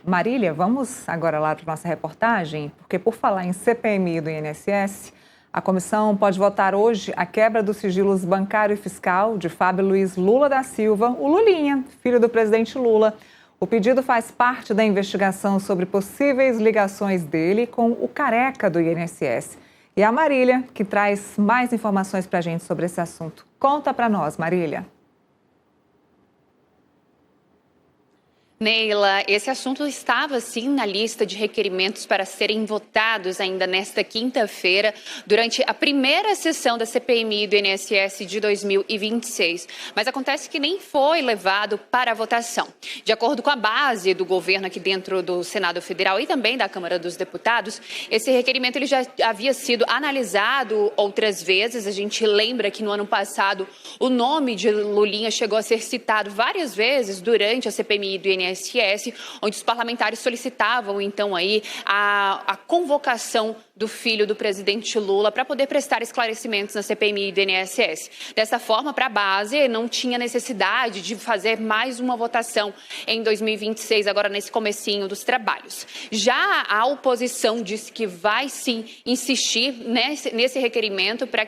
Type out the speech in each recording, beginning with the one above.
Marília, vamos agora lá para a nossa reportagem, porque por falar em CPMI do INSS, a comissão pode votar hoje a quebra dos sigilos bancário e fiscal de Fábio Luiz Lula da Silva, o Lulinha, filho do presidente Lula. O pedido faz parte da investigação sobre possíveis ligações dele com o careca do INSS. E a Marília, que traz mais informações para a gente sobre esse assunto. Conta para nós, Marília. Neila, esse assunto estava sim na lista de requerimentos para serem votados ainda nesta quinta-feira, durante a primeira sessão da CPMI do INSS de 2026. Mas acontece que nem foi levado para a votação. De acordo com a base do governo aqui dentro do Senado Federal e também da Câmara dos Deputados, esse requerimento ele já havia sido analisado outras vezes. A gente lembra que no ano passado o nome de Lulinha chegou a ser citado várias vezes durante a CPMI do INSS, onde os parlamentares solicitavam, então, aí a convocação do filho do presidente Lula para poder prestar esclarecimentos na CPMI do INSS. Dessa forma, para a base, não tinha necessidade de fazer mais uma votação em 2026, agora nesse comecinho dos trabalhos. Já a oposição disse que vai, sim, insistir nesse requerimento para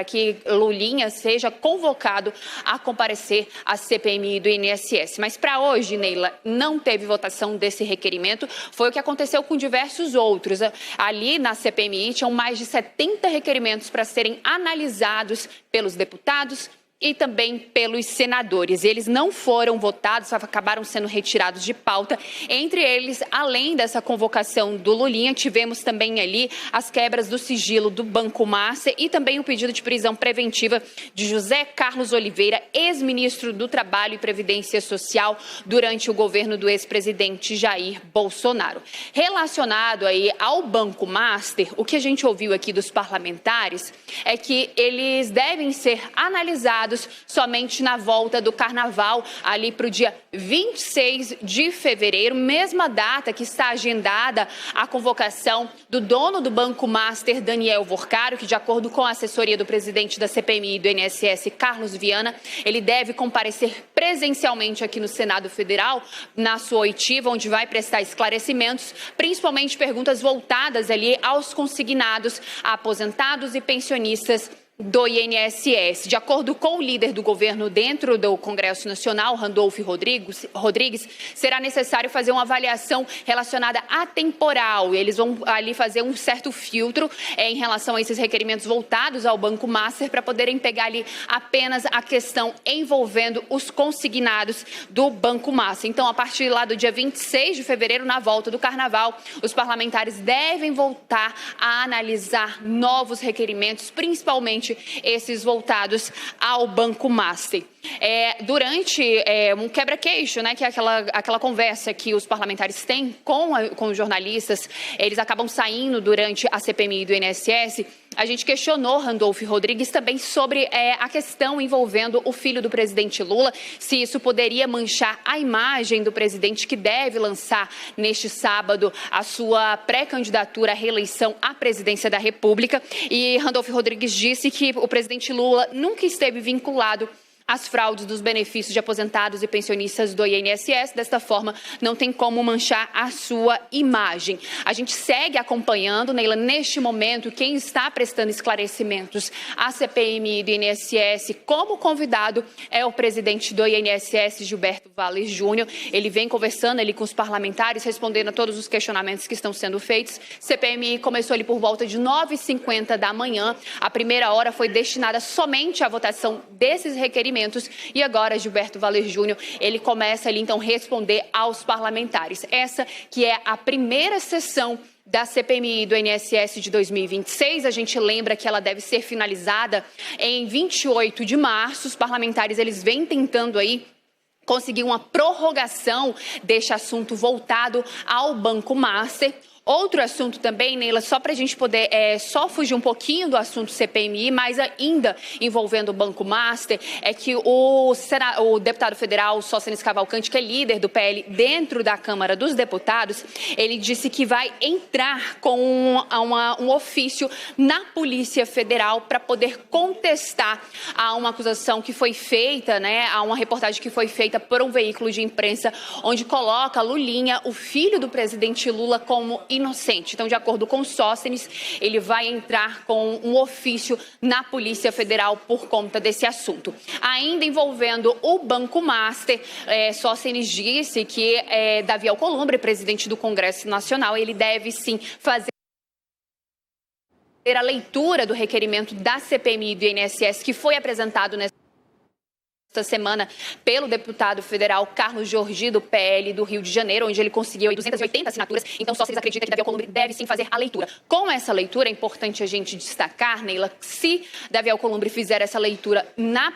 que Lulinha seja convocado a comparecer à CPMI do INSS. Mas para hoje, Neila, não teve votação desse requerimento. Foi o que aconteceu com diversos outros. Ali na CPMI tinham mais de 70 requerimentos para serem analisados pelos deputados e também pelos senadores. Eles não foram votados, acabaram sendo retirados de pauta. Entre eles, além dessa convocação do Lulinha, tivemos também ali as quebras do sigilo do Banco Master e também o pedido de prisão preventiva de José Carlos Oliveira, ex-ministro do Trabalho e Previdência Social, durante o governo do ex-presidente Jair Bolsonaro. Relacionado aí ao Banco Master, o que a gente ouviu aqui dos parlamentares é que eles devem ser analisados somente na volta do Carnaval, ali para o dia 26 de fevereiro, mesma data que está agendada a convocação do dono do Banco Master, Daniel Vorcaro, que, de acordo com a assessoria do presidente da CPMI do INSS, Carlos Viana, ele deve comparecer presencialmente aqui no Senado Federal, na sua oitiva, onde vai prestar esclarecimentos, principalmente perguntas voltadas ali aos consignados, aposentados e pensionistas do INSS. De acordo com o líder do governo dentro do Congresso Nacional, Randolfo Rodrigues, será necessário fazer uma avaliação relacionada a temporal. Eles vão ali fazer um certo filtro em relação a esses requerimentos voltados ao Banco Master para poderem pegar ali apenas a questão envolvendo os consignados do Banco Master. Então, a partir lá do dia 26 de fevereiro, na volta do Carnaval, os parlamentares devem voltar a analisar novos requerimentos, principalmente esses voltados ao Banco Master. Durante um quebra-queixo, que é aquela conversa que os parlamentares têm com os jornalistas, eles acabam saindo durante a CPMI do INSS. A gente questionou Randolfo Rodrigues também sobre a questão envolvendo o filho do presidente Lula, se isso poderia manchar a imagem do presidente, que deve lançar neste sábado a sua pré-candidatura à reeleição à presidência da República. E Randolfo Rodrigues disse que o presidente Lula nunca esteve vinculado às fraudes dos benefícios de aposentados e pensionistas do INSS. Desta forma, não tem como manchar a sua imagem. A gente segue acompanhando, Neila, neste momento, quem está prestando esclarecimentos à CPMI do INSS como convidado é o presidente do INSS, Gilberto Valles Júnior. Ele vem conversando ali com os parlamentares, respondendo a todos os questionamentos que estão sendo feitos. CPMI começou ali por volta de 9h50 da manhã. A primeira hora foi destinada somente à votação desses requerimentos. E agora, Gilberto Valles Júnior, ele começa ali, então, responder aos parlamentares. Essa que é a primeira sessão da CPMI do INSS de 2026. A gente lembra que ela deve ser finalizada em 28 de março. Os parlamentares, eles vêm tentando aí conseguir uma prorrogação deste assunto voltado ao Banco Master. Outro assunto também, Neila, só para a gente poder só fugir um pouquinho do assunto CPMI, mas ainda envolvendo o Banco Master, é que o deputado federal Sóstenes Cavalcante, que é líder do PL dentro da Câmara dos Deputados, ele disse que vai entrar com um ofício na Polícia Federal para poder contestar a uma acusação que foi feita, né, a uma reportagem que foi feita por um veículo de imprensa, onde coloca Lulinha, o filho do presidente Lula, como inocente. Então, de acordo com Sóstenes, ele vai entrar com um ofício na Polícia Federal por conta desse assunto. Ainda envolvendo o Banco Master, Sóstenes disse que Davi Alcolumbre, presidente do Congresso Nacional, ele deve sim fazer a leitura do requerimento da CPMI do INSS, que foi apresentado nesta semana pelo deputado federal Carlos Jordi, do PL do Rio de Janeiro, onde ele conseguiu 280 assinaturas. Então, só vocês acreditam que Davi Alcolumbre deve sim fazer a leitura. Com essa leitura, é importante a gente destacar, Neila, se Davi Alcolumbre fizer essa leitura na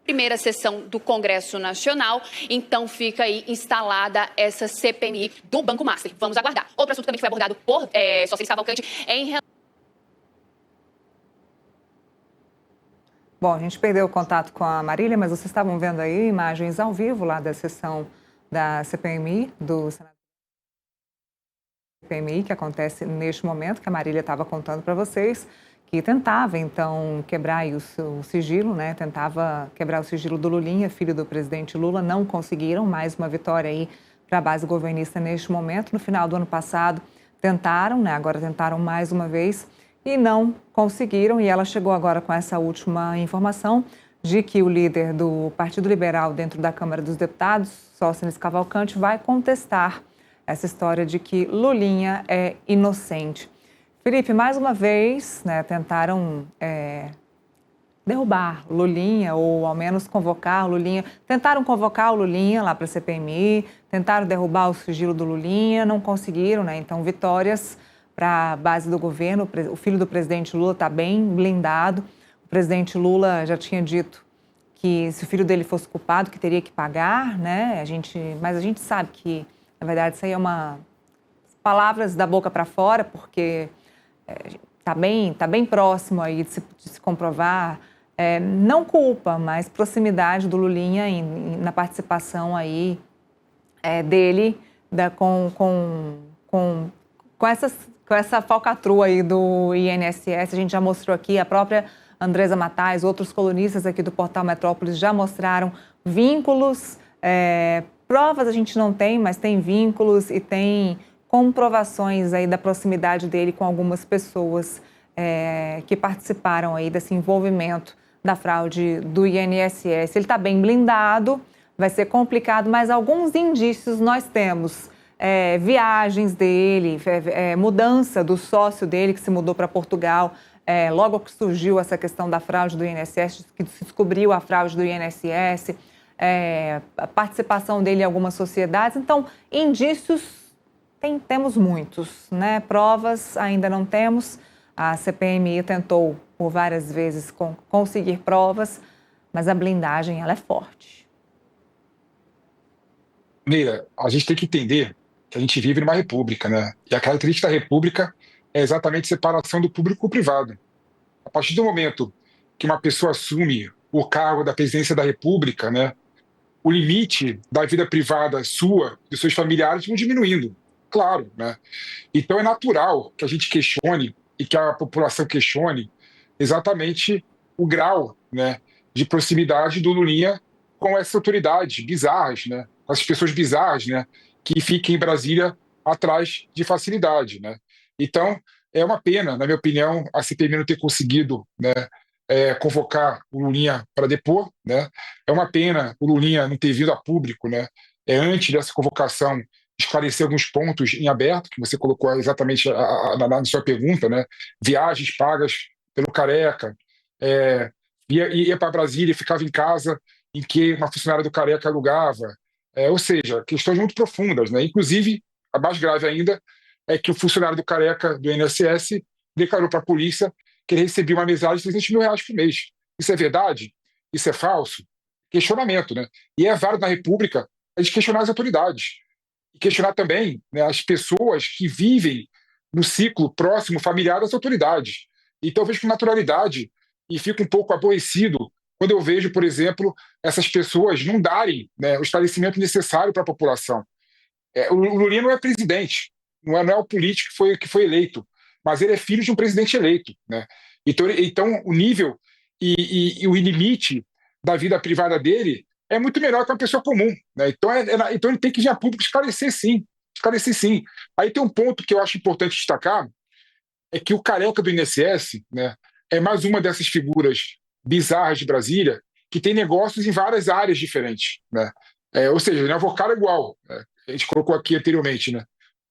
primeira sessão do Congresso Nacional, então fica aí instalada essa CPMI do Banco Master. Vamos aguardar. Outro assunto também que foi abordado por Sóstenes Cavalcante é em relação... Bom, a gente perdeu o contato com a Marília, mas vocês estavam vendo aí imagens ao vivo lá da sessão da CPMI, do Senado CPMI, que acontece neste momento, que a Marília estava contando para vocês, que tentava, então, quebrar aí o sigilo, né? Tentava quebrar o sigilo do Lulinha, filho do presidente Lula. Não conseguiram. Mais uma vitória aí para a base governista neste momento. No final do ano passado, tentaram, né? Agora tentaram mais uma vez e não conseguiram. E ela chegou agora com essa última informação de que o líder do Partido Liberal dentro da Câmara dos Deputados, Sóstenes Cavalcante, vai contestar essa história de que Lulinha é inocente. Felipe, mais uma vez, né, tentaram derrubar Lulinha, ou ao menos convocar o Lulinha. Tentaram convocar o Lulinha lá para a CPMI, tentaram derrubar o sigilo do Lulinha, não conseguiram, né? Então, vitórias para a base do governo. O filho do presidente Lula está bem blindado. O presidente Lula já tinha dito que se o filho dele fosse culpado, que teria que pagar, né? Mas a gente sabe que, na verdade, isso aí é palavras da boca para fora, porque tá bem próximo aí de se comprovar, não culpa, mas proximidade do Lulinha na participação aí dele com essa falcatrua aí do INSS. A gente já mostrou aqui, a própria Andresa Matais, outros colunistas aqui do Portal Metrópolis já mostraram vínculos, provas a gente não tem, mas tem vínculos e tem comprovações aí da proximidade dele com algumas pessoas que participaram aí desse envolvimento da fraude do INSS. Ele está bem blindado, vai ser complicado, mas alguns indícios nós temos. Viagens dele, mudança do sócio dele que se mudou para Portugal, logo que surgiu essa questão da fraude do INSS, que se descobriu a fraude do INSS, a participação dele em algumas sociedades. Então, indícios temos muitos, né? Provas ainda não temos. A CPMI tentou por várias vezes conseguir provas, mas a blindagem ela é forte. Neila, a gente tem que entender que a gente vive numa república, né? E a característica da república é exatamente a separação do público com o privado. A partir do momento que uma pessoa assume o cargo da presidência da república, né, o limite da vida privada sua, dos seus familiares, vão diminuindo. Claro, né? Então é natural que a gente questione e que a população questione exatamente o grau, né, de proximidade do Lulinha com essas autoridades bizarras, né, com essas pessoas bizarras, né, que ficam em Brasília atrás de facilidade, né? Então é uma pena, na minha opinião, a CPMI não ter conseguido, né, convocar o Lulinha para depor, né? É uma pena o Lulinha não ter vindo a público, né? Antes dessa convocação, esclarecer alguns pontos em aberto, que você colocou exatamente na sua pergunta, né? Viagens pagas pelo Careca, ia para Brasília e ficava em casa em que uma funcionária do Careca alugava, ou seja, questões muito profundas, né? Inclusive, a mais grave ainda é que o funcionário do Careca, do INSS, declarou para a polícia que ele recebia uma mesada de R$300 mil por mês. Isso é verdade? Isso é falso? Questionamento, né? E é válido na República a gente questionar as autoridades. e questionar também, né, as pessoas que vivem no ciclo próximo familiar das autoridades. Então, eu vejo com naturalidade e fico um pouco aborrecido quando eu vejo, por exemplo, essas pessoas não darem, né, o esclarecimento necessário para a população. O Lula não é presidente, não é o político que foi eleito, mas ele é filho de um presidente eleito, né? Então o nível e o limite da vida privada dele é muito menor que uma pessoa comum, né? Então ele tem que vir a público esclarecer sim, esclarecer sim. Aí tem um ponto que eu acho importante destacar, é que o careca do INSS, né, é mais uma dessas figuras bizarras de Brasília que tem negócios em várias áreas diferentes, né? Ou seja, ele é avocado igual, né? A gente colocou aqui anteriormente, né?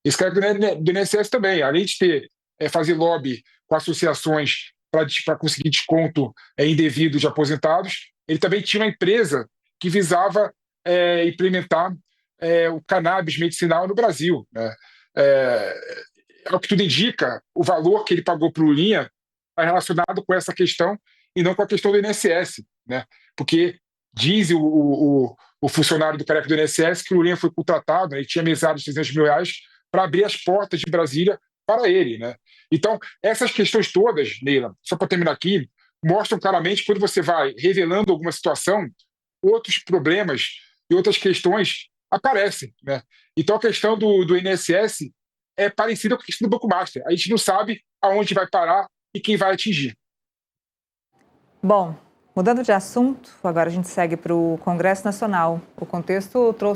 Esse careca do INSS também, além de fazer lobby com associações para conseguir desconto indevido de aposentados, ele também tinha uma empresa que visava implementar o cannabis medicinal no Brasil, né? É, Ao que tudo indica, o valor que ele pagou para o Lulinha está relacionado com essa questão e não com a questão do INSS, né? Porque diz o funcionário do careca do INSS que o Lulinha foi contratado, né, e tinha mesada de R$ 300 mil para abrir as portas de Brasília para ele, né? Então, essas questões todas, Neila, só para terminar aqui, mostram claramente, quando você vai revelando alguma situação, outros problemas e outras questões aparecem, né? Então, a questão do INSS é parecida com a questão do Banco Master. A gente não sabe aonde vai parar e quem vai atingir. Bom, mudando de assunto, agora a gente segue para o Congresso Nacional. O contexto trouxe